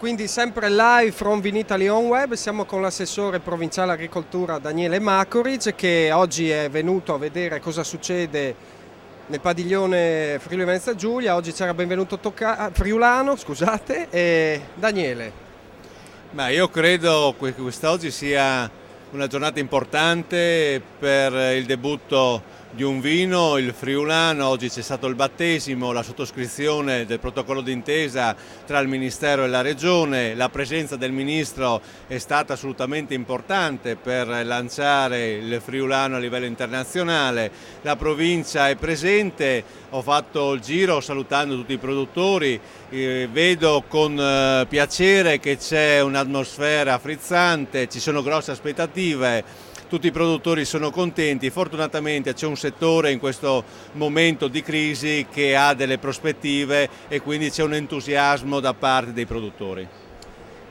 quindi sempre live from Vinitaly on Web, siamo con l'assessore provinciale agricoltura Daniele Macoric, che oggi è venuto a vedere cosa succede nel padiglione Friuli Venezia Giulia. Oggi c'era Benvenuto Friulano, scusate, e Daniele. Ma io credo che quest'oggi sia una giornata importante per il debutto di un vino, il Friulano. Oggi c'è stato il battesimo, la sottoscrizione del protocollo d'intesa tra il Ministero e la Regione. La presenza del Ministro è stata assolutamente importante per lanciare il Friulano a livello internazionale. La provincia è presente, ho fatto il giro salutando tutti i produttori, vedo con piacere che c'è un'atmosfera frizzante, ci sono grosse aspettative. Tutti i produttori sono contenti, fortunatamente c'è un settore in questo momento di crisi che ha delle prospettive e quindi c'è un entusiasmo da parte dei produttori.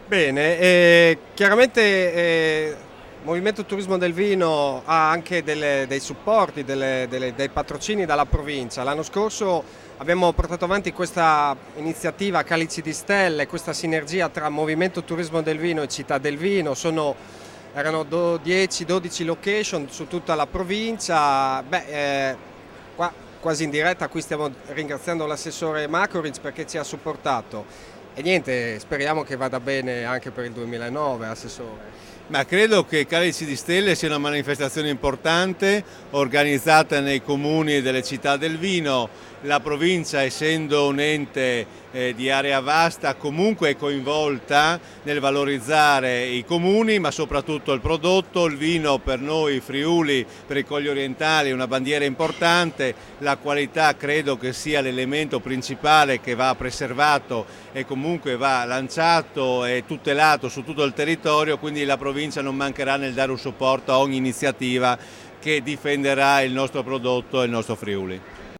Bene, chiaramente Movimento Turismo del Vino ha anche dei supporti, dei patrocini dalla provincia. L'anno scorso abbiamo portato avanti questa iniziativa Calici di Stelle, questa sinergia tra Movimento Turismo del Vino e Città del Vino. Erano 10-12 location su tutta la provincia. Qua quasi in diretta qui stiamo ringraziando l'assessore Macoric perché ci ha supportato e niente, speriamo che vada bene anche per il 2009, assessore. Ma credo che Calici di Stelle sia una manifestazione importante organizzata nei comuni delle città del vino. La provincia, essendo un ente di area vasta, comunque è coinvolta nel valorizzare i comuni, ma soprattutto il prodotto. Il vino per noi Friuli, per i Colli Orientali, è una bandiera importante. La qualità credo che sia l'elemento principale che va preservato e comunque va lanciato e tutelato su tutto il territorio, quindi la provincia non mancherà nel dare un supporto a ogni iniziativa che difenderà il nostro prodotto e il nostro Friuli.